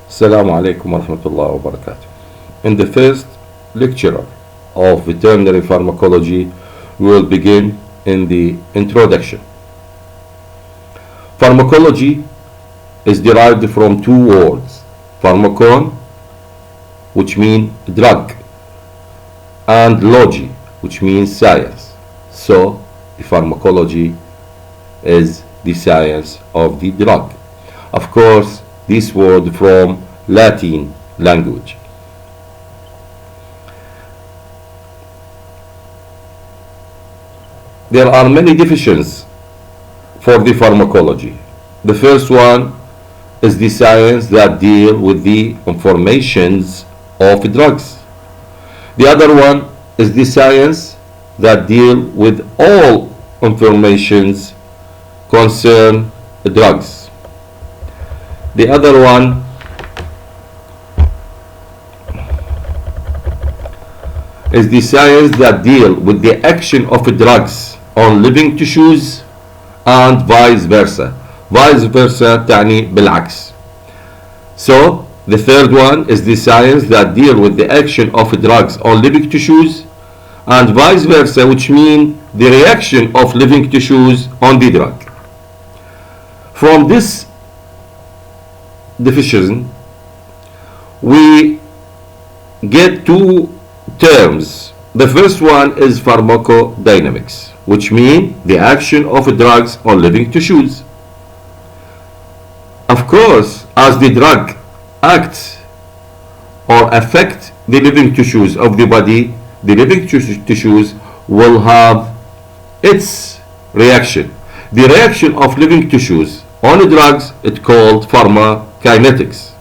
Assalamu alaikum wa rahmatullahi wa barakatuh. In the first lecture of veterinary pharmacology, we will begin in the introduction. Pharmacology is derived from two words, pharmakon, which means drug, and logy, which means science. So, the pharmacology is the science of the drug. Of course, this word from Latin language. There are many definitions for the pharmacology. The first one is the science that deal with the informations of drugs. The other one is the science that deal with all informations concern drugs. The other one is the science that deal with the action of drugs on living tissues and vice versa. Vice versa تعني بالعكس. So the third one is the science that deal with the action of drugs on living tissues and vice versa, which mean the reaction of living tissues on the drug. From this definition, we get two terms. The first one is pharmacodynamics, which means the action of drugs on living tissues. Of course, as the drug acts or affect the living tissues of the body, the living tissues will have its reaction. The reaction of living tissues on drugs is called pharmacokinetics.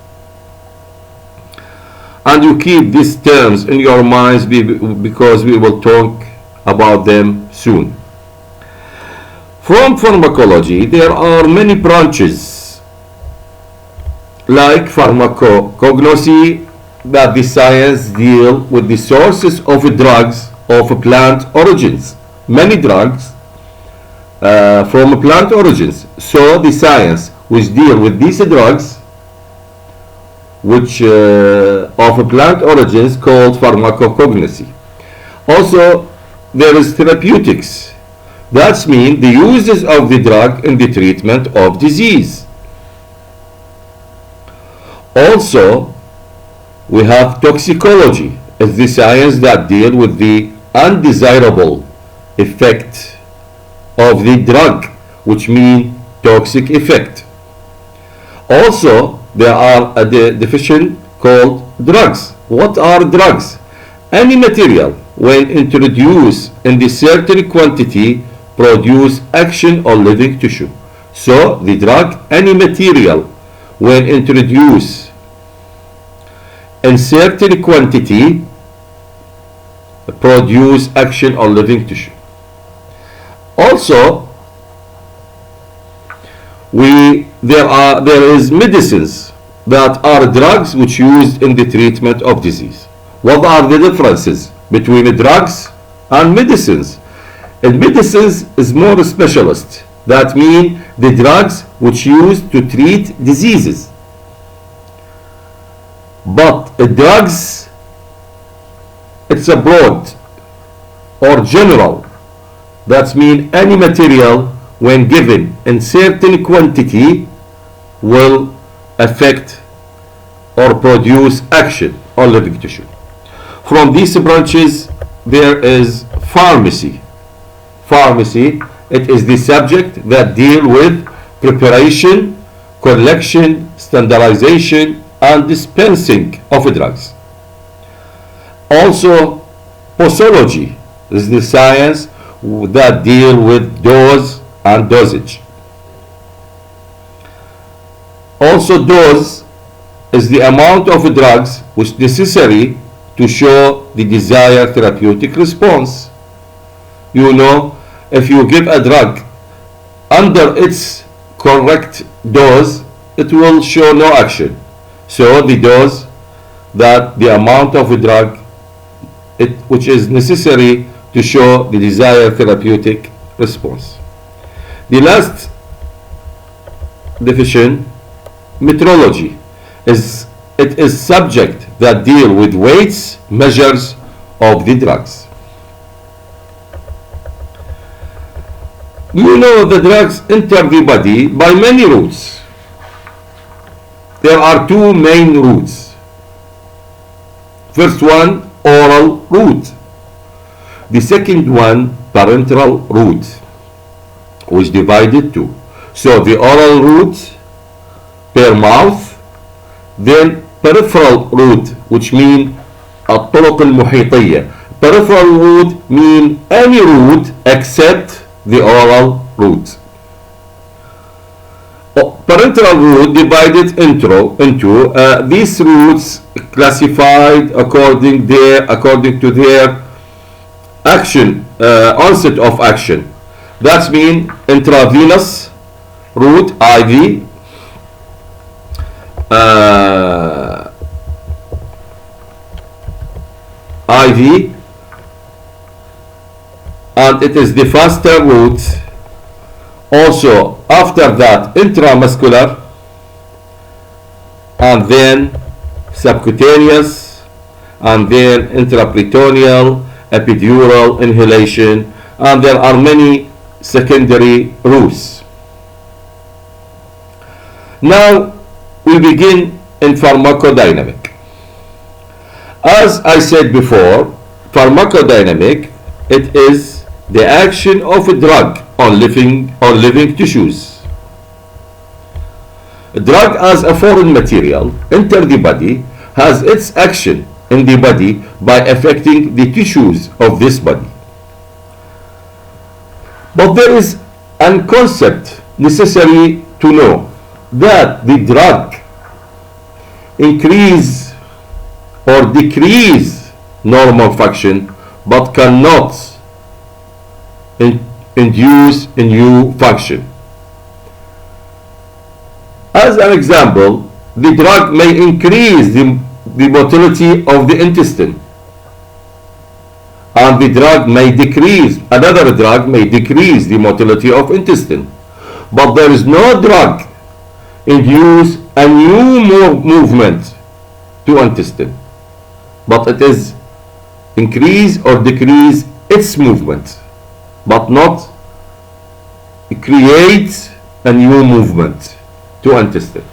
And you keep these terms in your minds because we will talk about them soon. From pharmacology, there are many branches, like pharmacognosy, that the science deal with the sources of drugs of plant origins. Many drugs from plant origins. So the science which deal with these drugs which of plant origins called pharmacognosy. Also, there is therapeutics. That means the uses of the drug in the treatment of disease. Also, we have toxicology. It's the science that deal with the undesirable effect of the drug, which means toxic effect. Also, there are a definition called drugs. What are drugs? Any material when introduced in the certain quantity produce action on living tissue. So the drug, any material when introduced in certain quantity produce action on living tissue. Also, there is medicines that are drugs which used in the treatment of disease. What are the differences between drugs and medicines? And medicines is more specialist. That means the drugs which used to treat diseases. But drugs, it's a broad or general. That means any material when given in certain quantity will affect or produce action on living tissue. From these branches, there is pharmacy. Pharmacy, it is the subject that deal with preparation, collection, standardization, and dispensing of drugs. Also, posology is the science that deal with dose and dosage. Also, dose is the amount of drugs which is necessary to show the desired therapeutic response. You know, if you give a drug under its correct dose, it will show no action. So the dose, that the amount of a drug which is necessary to show the desired therapeutic response. The last definition, metrology, is it is subject that deal with weights, measures of the drugs. You know the drugs enter the body by many routes. There are two main routes. First one, oral route. The second one, parenteral route, which divided two. So the oral route per mouth, then peripheral route, which mean الطرق المحيطية. Peripheral route mean any route except the oral route. Parenteral route divided into these routes classified according to their action, onset of action. That means intravenous route, IV, IV, and it is the faster route. Also, after that, intramuscular, and then subcutaneous, and then intraperitoneal, epidural, inhalation, and there are many secondary routes. Now we begin in pharmacodynamic. As I said before, pharmacodynamic, it is the action of a drug on living tissues. A drug as a foreign material enter the body, has its action in the body by affecting the tissues of this body. But there is a concept necessary to know, that the drug increase or decrease normal function but cannot induce a new function. As an example, the drug may increase the motility of the intestine, and the drug may decrease, another drug may decrease the motility of intestine, but there is no drug induce a new movement to intestine, but it is increase or decrease its movement, but not create a new movement to intestine.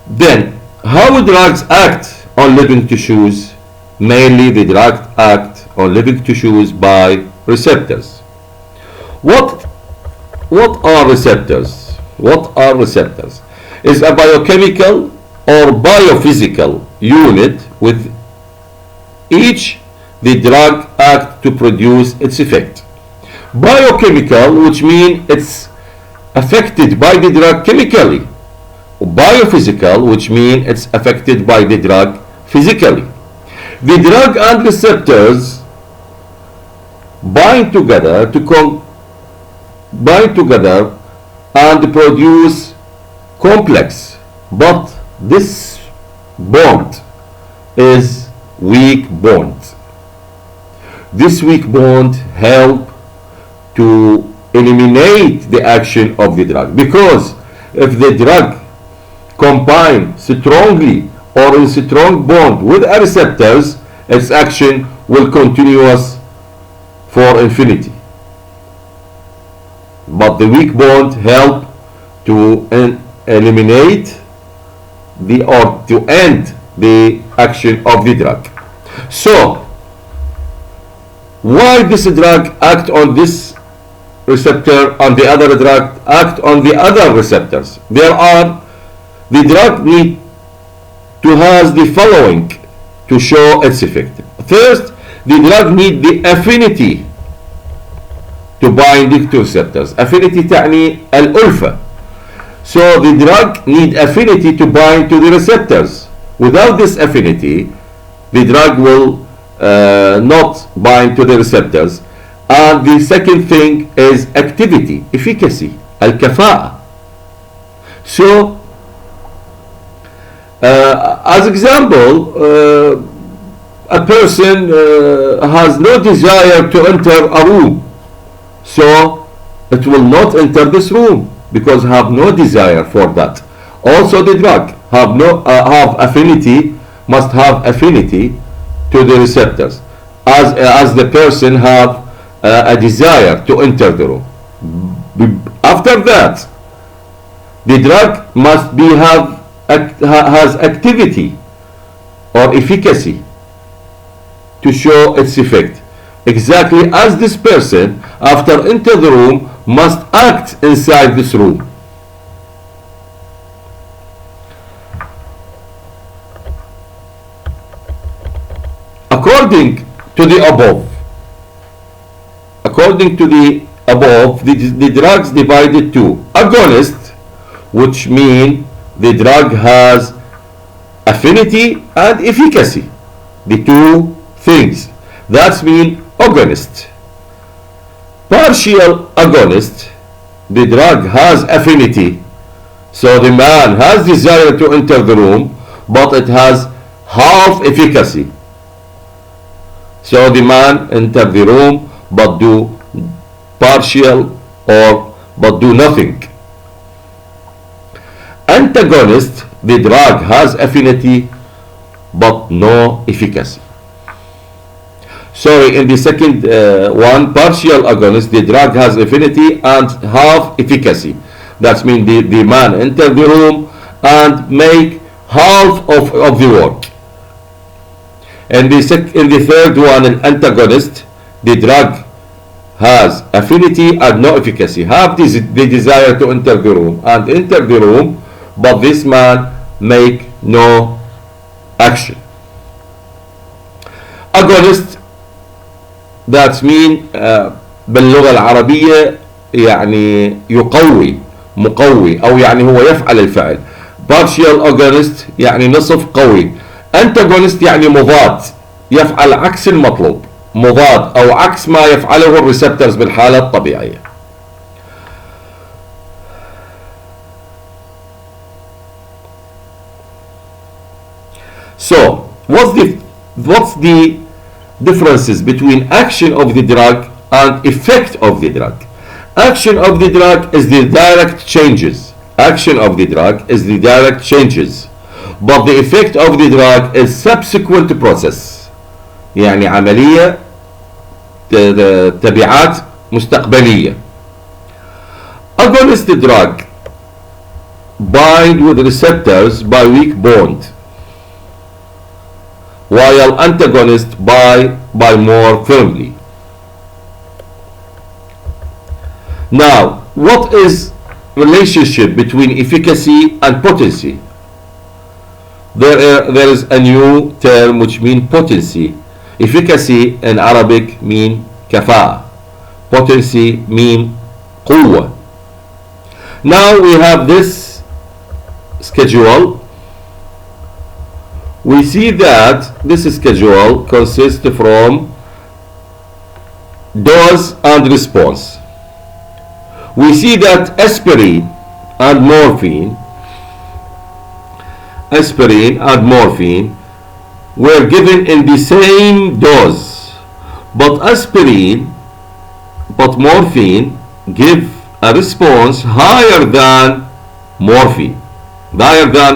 Then, how drugs act on living tissues? Mainly the drugs act on living tissues by receptors. What are receptors? What are receptors? Is a biochemical or biophysical unit with each the drug act to produce its effect. Biochemical, which means it's affected by the drug chemically. Biophysical, which means it's affected by the drug physically. The drug and receptors bind together and produce complex, but this bond is weak bond. This weak bond help to eliminate the action of the drug, because if the drug combine strongly or in strong bond with a receptors, its action will continuous for infinity. But the weak bond help to eliminate or to end the action of the drug. So why this drug act on this receptor and the other drug act on the other receptors? The drug need to have the following to show its effect. First, the drug need the affinity to bind to receptors. Affinity تعني الألفة. So the drug need affinity to bind to the receptors. Without this affinity, the drug will not bind to the receptors. And the second thing is activity, efficacy, الكفاءة. So as example, a person has no desire to enter a room, so it will not enter this room because have no desire for that. Also the drug have affinity, must have affinity to the receptors, as the person have a desire to enter the room. After that, the drug must be has activity or efficacy to show its effect, exactly as this person after enter the room must act inside this room. According to the above, the drugs divided to agonist, which mean the drug has affinity and efficacy, the two things. That's mean agonist. Partial agonist, the drug has affinity, so the man has desire to enter the room, but it has half efficacy. So the man enter the room but do partial or but do nothing. Antagonist, the drug has affinity but no efficacy. Sorry, in the second one, partial agonist, the drug has affinity and half efficacy. That means the man enter the room and make half of the work. In the third one, an antagonist, the drug has affinity and no efficacy. Have the desire to enter the room and enter the room, but this man make no action. Agonist, that mean باللغة العربية يعني يقوي مقوي أو يعني هو يفعل الفعل. Partial agonist يعني نصف قوي. Antagonist يعني مضاد، يفعل عكس المطلوب، مضاد أو عكس ما يفعله الريسبتورز بالحالة الطبيعية. So what's the differences between action of the drug and effect of the drug? Action of the drug is the direct changes. Action of the drug is the direct changes. But the effect of the drug is subsequent process. يعني عملية تبعات مستقبلية. Agonist drug bind with receptors by weak bond, while antagonist by more firmly. Now, what is relationship between efficacy and potency? There is a new term which means potency. Efficacy in Arabic mean كفاءة. Potency mean قوة. Now we have this schedule. We see that this schedule consists from dose and response. We see that aspirin and morphine were given in the same dose, but morphine give a response higher than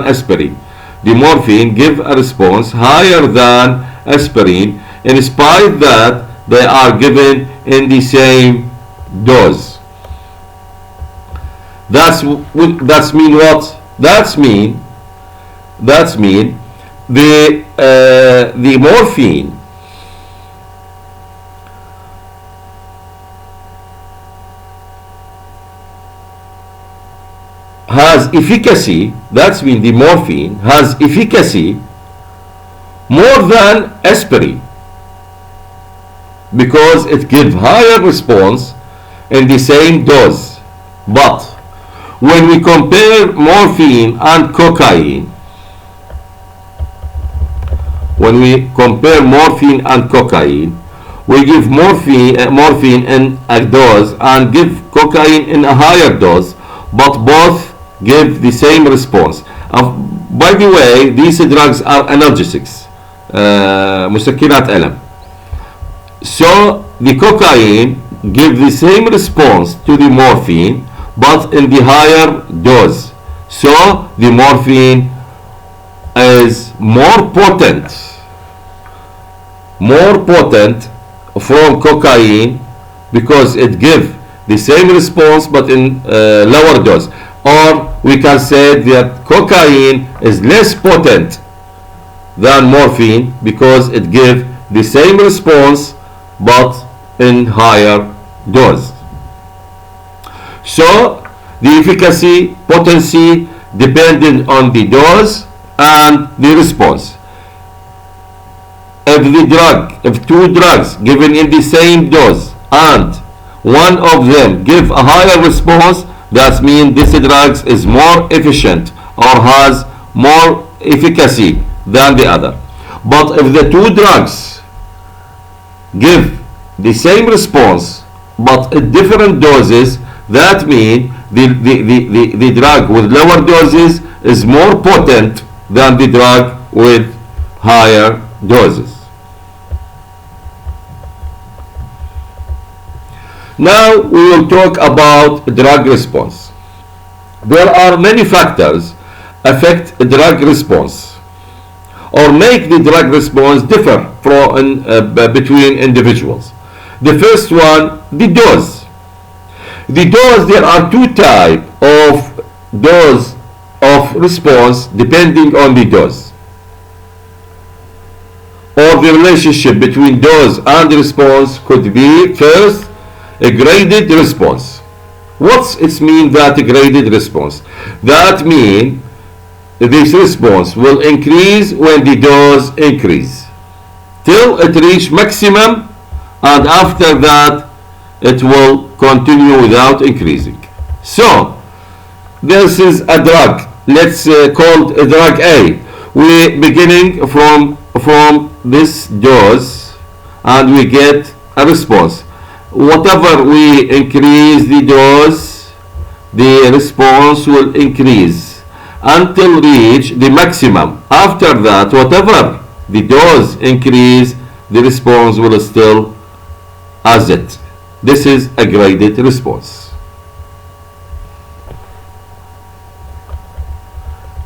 aspirin. The morphine give a response higher than aspirin, in spite that they are given in the same dose. That's mean what? That's mean the morphine has efficacy. That's mean the morphine has efficacy more than aspirin, because it gives higher response in the same dose. But when we compare morphine and cocaine, we give morphine in a dose and give cocaine in a higher dose, but both give the same response. By the way, these drugs are analgesics, مسكنات ألم. So the cocaine give the same response to the morphine, but in the higher dose. So the morphine is more potent from cocaine because it gives the same response but in lower dose. Or we can say that cocaine is less potent than morphine because it gives the same response but in higher dose. So the efficacy, potency depending on the dose and the response. If two drugs given in the same dose and one of them give a higher response, that means this drug is more efficient or has more efficacy than the other. But if the two drugs give the same response but at different doses, that means the drug with lower doses is more potent than the drug with higher doses. Now we will talk about drug response. There are many factors affect drug response or make the drug response differ between individuals. The first one, the dose. The dose, there are two types of dose of response depending on the dose, or the relationship between dose and response could be first a graded response. What's it mean that a graded response? That means this response will increase when the dose increase till it reach maximum, and after that it will continue without increasing. So this is a drug, let's call it drug A. We beginning from this dose and we get a response. Whatever we increase the dose, the response will increase until reach the maximum. After that, whatever the dose increase, the response will still as it. This is a graded response.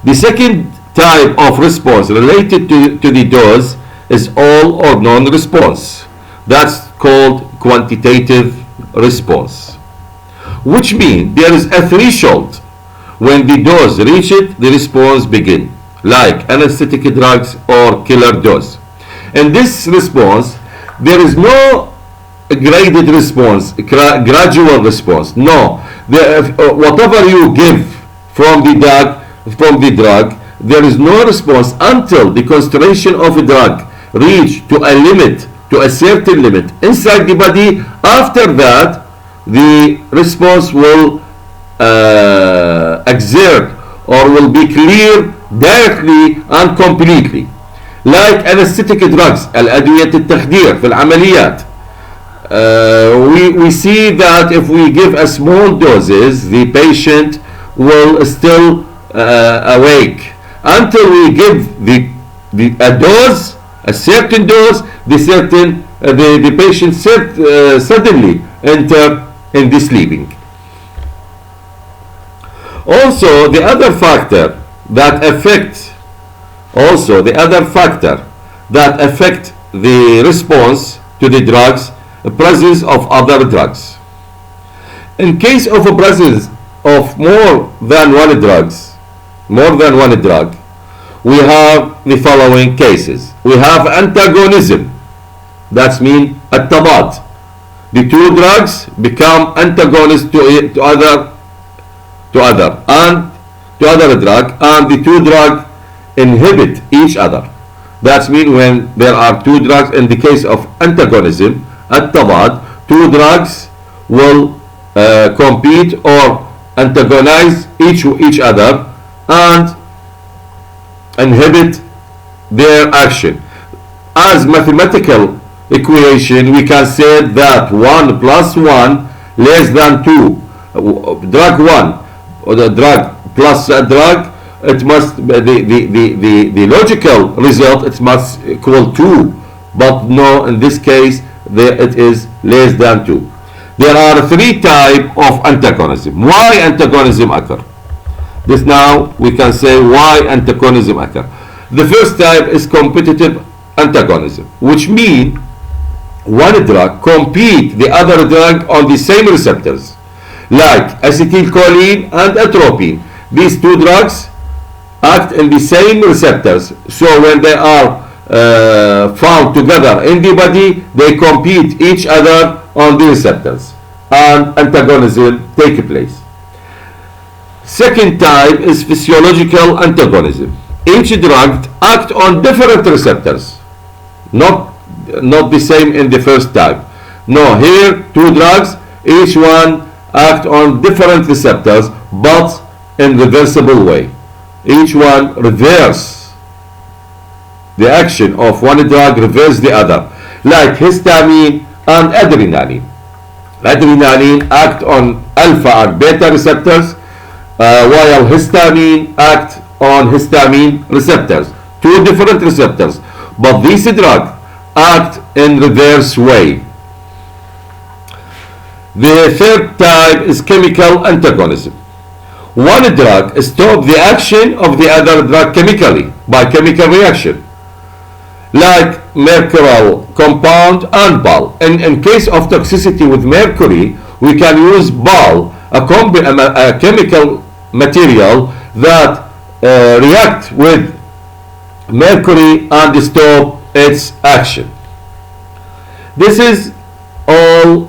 The second type of response related to the dose is all or none response. That's called quantitative response, which means there is a threshold. When the dose reach it, the response begin, like anesthetic drugs or killer dose. In this response, there is no graded response, gradual response. No, whatever you give from the drug, there is no response until the concentration of a drug reach to a limit, to a certain limit inside the body. After that, the response will exert or will be clear directly and completely, like anesthetic drugs, الأدوية التخدير في العمليات. We see that if we give a small doses, the patient will still awake until we give a dose, a certain dose, the patient suddenly enter in the sleeping. Also, the other factor that affect the response to the drugs, the presence of other drugs. In case of a presence of more than one drug, we have the following cases. We have antagonism. That means التضاد. The two drugs become antagonists to other drug, and the two drugs inhibit each other. That means when there are two drugs, in the case of antagonism, التضاد, two drugs will compete or antagonize each other and inhibit their action. As mathematical equation, we can say that 1 plus 1 less than 2. Drug 1 or the drug plus a drug, it must the logical result, it must equal 2, but no, in this case it is less than 2. There are three types of antagonism. Why antagonism occur? This now we can say why antagonism occur. The first type is competitive antagonism, which means one drug compete the other drug on the same receptors, like acetylcholine and atropine. These two drugs act in the same receptors, so when they are found together in the body, they compete each other on the receptors, and antagonism take place. Second type is physiological antagonism. Each drug act on different receptors, not the same in the first type. No, here two drugs, each one act on different receptors, but in reversible way. Each one reverse the action of one drug, reverse the other, like histamine and adrenaline. Adrenaline act on alpha and beta receptors, while histamine act on histamine receptors. Two different receptors, but these drugs act in reverse way. The third type is chemical antagonism. One drug stops the action of the other drug chemically by chemical reaction, like mercurial compound and BAL. In case of toxicity with mercury, we can use BAL, a chemical material that react with mercury and stop its action. This is all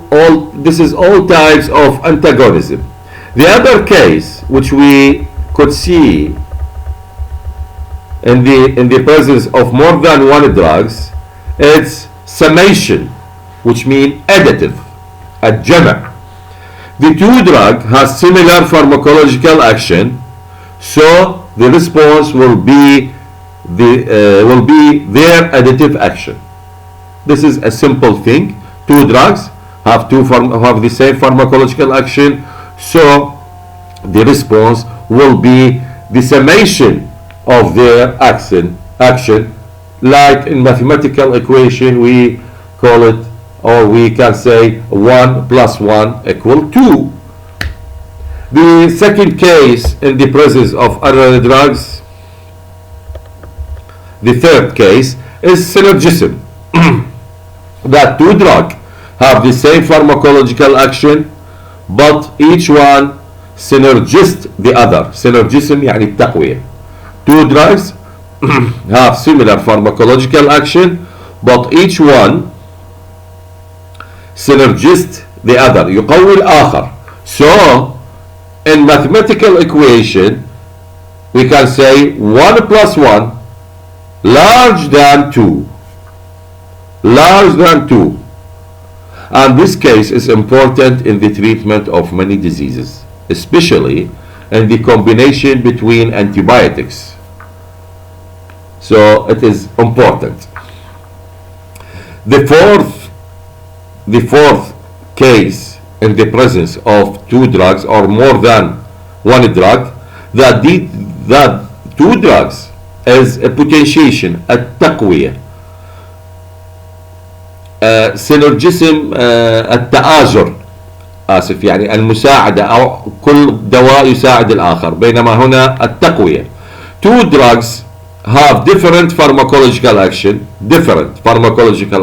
types of antagonism. The other case which we could see in the presence of more than one drugs, it's summation, which means additive, a jama'. The two drugs has similar pharmacological action, so the response will be their additive action. This is a simple thing. Two drugs have the same pharmacological action, so the response will be the summation of their action. Like in mathematical equation, we call it, or we can say 1 plus 1 equal 2. The second case in the presence of other drugs, the third case is synergism. That two drugs have the same pharmacological action, but each one synergist the other. Synergism يعني التقوية. Two drugs have similar pharmacological action, but each one synergist the other. يقوي الآخر. So in mathematical equation, we can say 1 plus 1 large than 2. Large than 2. And this case is important in the treatment of many diseases, especially in the combination between antibiotics. So it is important. The fourth case in the presence of two drugs or more than one drug, that two drugs is a potentiation, a taqwiyah, سينرجيسم التآزر، آسف يعني المساعدة، أو كل دواء يساعد الآخر، بينما هنا التقوية. Two drugs have different pharmacological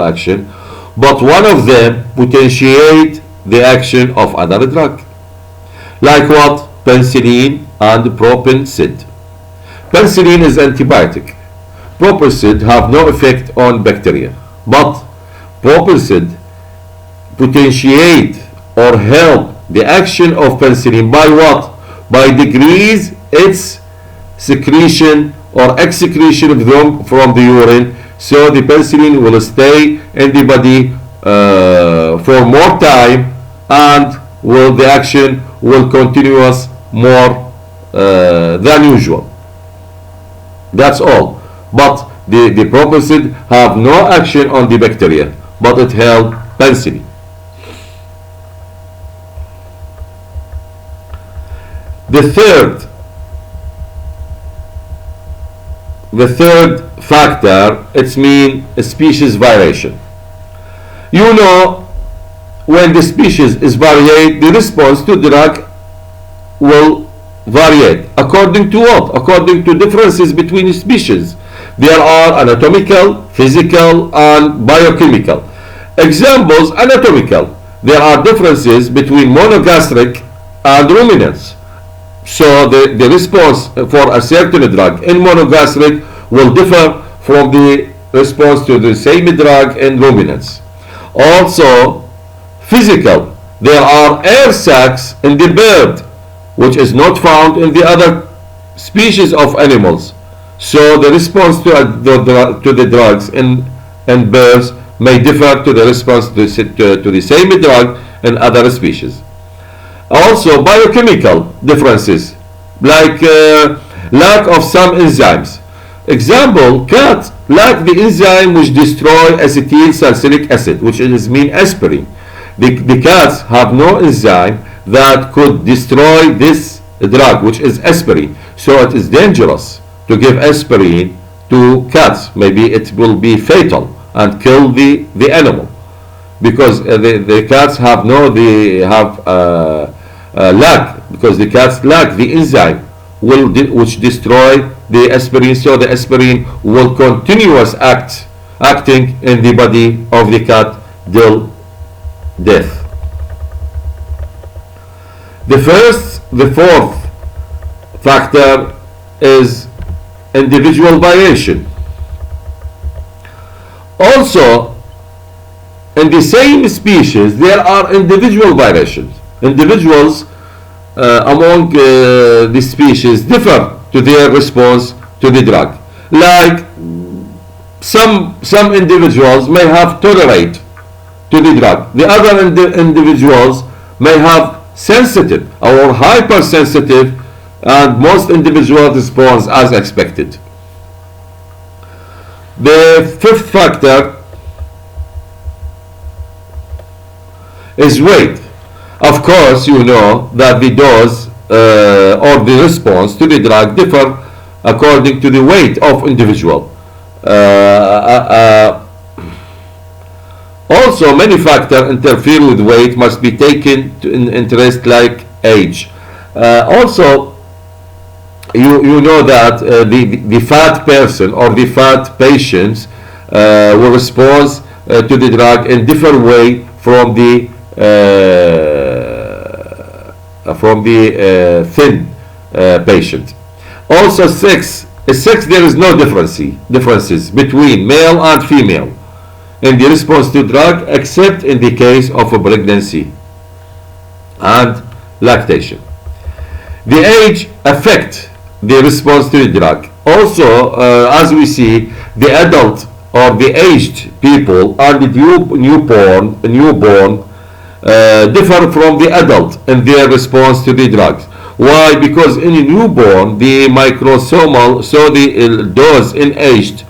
action, but one of them potentiate the action of other drug. Like what? Penicillin and propansid. Penicillin is antibiotic. Propansid have no effect on bacteria, but propansid potentiate or help the action of penicillin by what? By decrease its secretion or excretion of them from the urine, so the penicillin will stay in the body for more time, and the action will continuous more than usual. That's all. But the propansid have no action on the bacteria, but it helps penicillin. The third factor, it's mean species variation. You know, when the species is varied, the response to drug will variate. According to what? According to differences between species. There are anatomical, physical, and biochemical. Examples: anatomical. There are differences between monogastric and ruminants. So the response for a certain drug in monogastric will differ from the response to the same drug in ruminants. Also, physical. There are air sacs in the bird, which is not found in the other species of animals. So the response to the drugs in birds may differ to the response to the same drug in other species. Also, biochemical differences, like lack of some enzymes. Example: cats lack the enzyme which destroy acetyl salicylic acid, which is mean aspirin. The cats have no enzyme that could destroy this drug, which is aspirin. So it is dangerous to give aspirin to cats. Maybe it will be fatal and kill the animal, because the cats have lack, because the cats lack the enzyme which destroy the aspirin. So the aspirin will continuous acting in the body of the cat till death. The fourth factor is individual variation. Also, in the same species, there are individual variations. Individuals among the species differ to their response to the drug. Like some individuals may have tolerate to the drug. The other individuals may have sensitive or hypersensitive, and most individuals respond as expected. The fifth factor is weight. Of course, you know that the dose or the response to the drug differ according to the weight of individual. Also, many factors interfere with weight must be taken in interest, like age. Also, you know that the fat person or the fat patients will respond to the drug in different way from the thin patient. Also, sex there is no differences between male and female in the response to drug, except in the case of a pregnancy and lactation. The age affect the response to the drug. Also, as we see, the adult or the aged people and the newborn differ from the adult in their response to the drugs. Why? Because in a newborn, the microsomal, so the dose in aged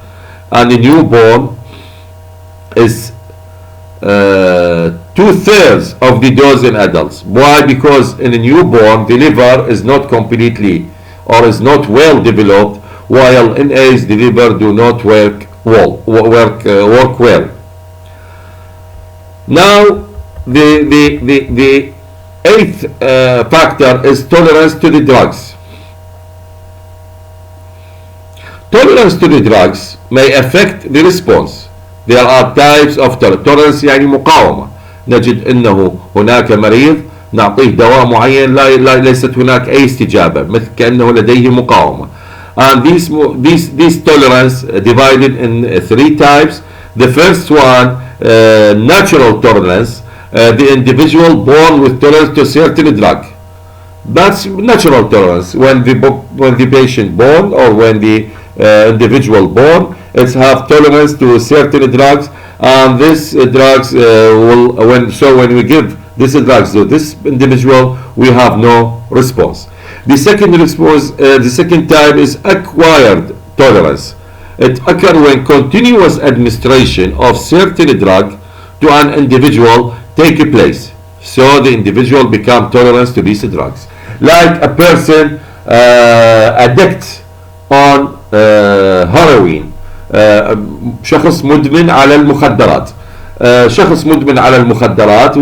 and the newborn is 2/3 of the dose in adults. Why? Because in a newborn, the liver is not completely or is not well developed, while in age the liver do not work well. Now, the eighth factor is tolerance to the drugs. Tolerance to the drugs may affect the response. There are types of tolerance. يعني مقاومة. نجد أنه هناك مريض نعطيه دواء معين ليست هناك أي استجابة، مثل كأنه لديه مقاومة. And these tolerance divided in three types. The first one, natural tolerance. The individual born with tolerance to certain drug. That's natural tolerance. When the patient born or when the individual born, it's have tolerance to certain drugs, and these drugs when we give these drugs to this individual, we have no response. The second type is acquired tolerance. It occurs when continuous administration of certain drug to an individual take place. So the individual become tolerant to these drugs. Like a person addict on heroin. شخص مدمن على المخدرات. شخص مدمن على المخدرات.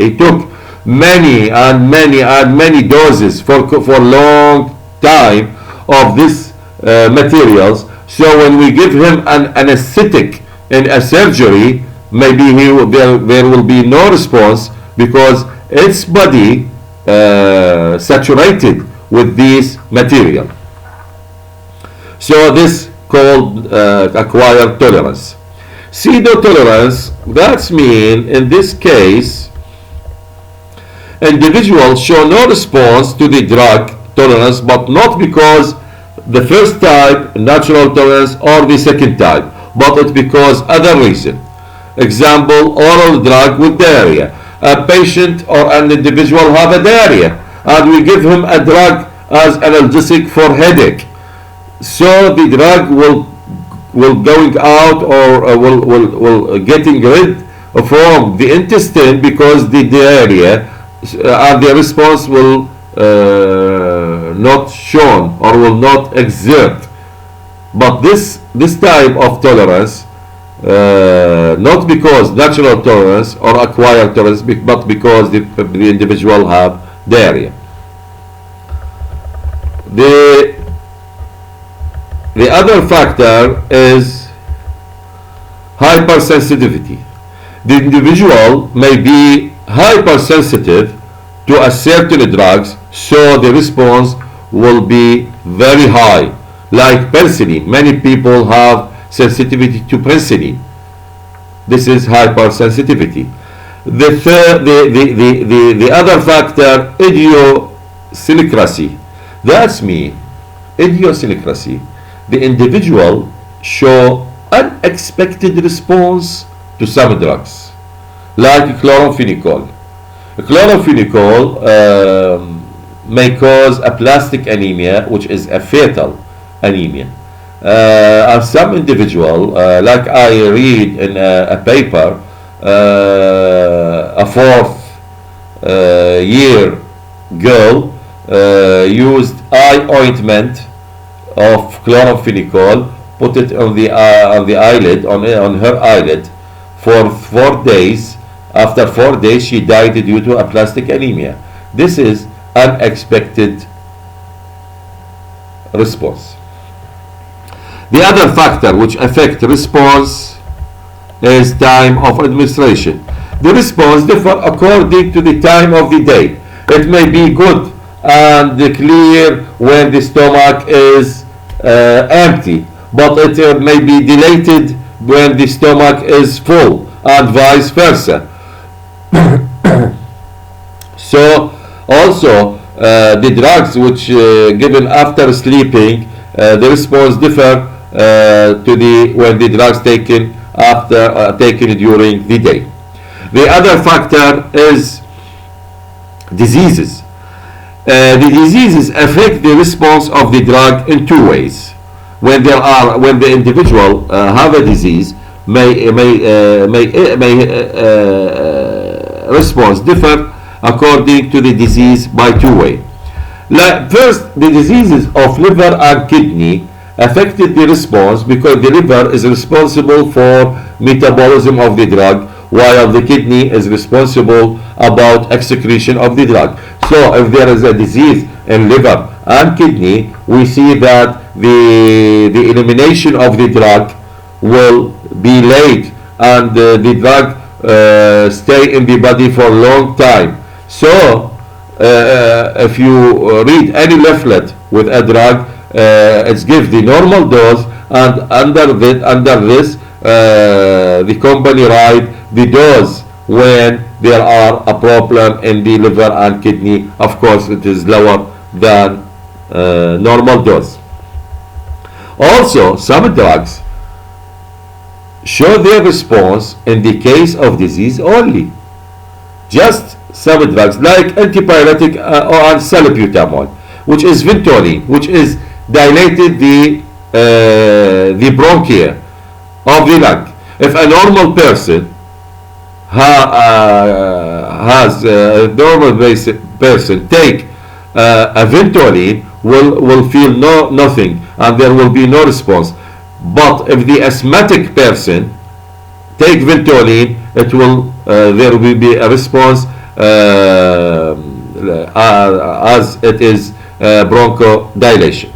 He took many and many and many doses for long time of this materials. So when we give him an anesthetic in a surgery, maybe there will be no response because its body saturated with this material. So this called acquired tolerance. Pseudo tolerance, that's mean in this case individuals show no response to the drug tolerance, but not because the first type natural tolerance or the second type, but it's because other reason. Example, oral drug with diarrhea. A patient or an individual have a diarrhea and we give him a drug as analgesic for headache. So the drug will going out or will getting rid from the intestine because the diarrhea and the response will not shown or will not exert. But this type of tolerance, not because natural tolerance or acquired tolerance, but because the individual have diarrhea. The other factor is hypersensitivity. The individual may be hypersensitive to a certain drugs, so the response will be very high. Like penicillin, many people have sensitivity to penicillin. This is hypersensitivity. The other factor, idiosyncrasy. That's me. Idiosyncrasy. The individual show unexpected response to some drugs, like chloramphenicol. Chloramphenicol may cause aplastic anemia, which is a fatal anemia. And some individual, like I read in a paper, a fourth year girl used eye ointment of chloramphenicol, put it on the eyelid, on her eyelid for 4 days. After 4 days, she died due to aplastic anemia. This is unexpected response. The other factor which affect response is time of administration. The response differ according to the time of the day. It may be good and clear when the stomach is empty, but it may be dilated when the stomach is full, and vice versa. So also the drugs which given after sleeping, the response differ to when the drugs taken after taken during the day. The other factor is diseases. The diseases affect the response of the drug in two ways. When the individual have a disease, may response differ according to the disease by two ways. First, the diseases of liver and kidney affected the response because the liver is responsible for metabolism of the drug, while the kidney is responsible about excretion of the drug. So if there is a disease in liver and kidney, we see that the elimination of the drug will be late and the drug stay in the body for a long time. So if you read any leaflet with a drug, it gives the normal dose, and under this the company write the dose when there are a problem in the liver and kidney. Of course it is lower than normal dose. Also, some drugs show their response in the case of disease only. Just some drugs like antipyretic or salbutamol, which is Ventolin, which is dilated the bronchia of the lung. If a normal person has a normal person take a Ventolin, will feel nothing and there will be no response. But if the asthmatic person take Ventolin, there will be a response as it is bronchodilation.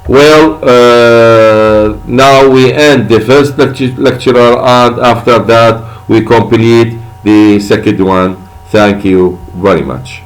Well, now we end the first lecture, and after that we complete the second one. Thank you very much.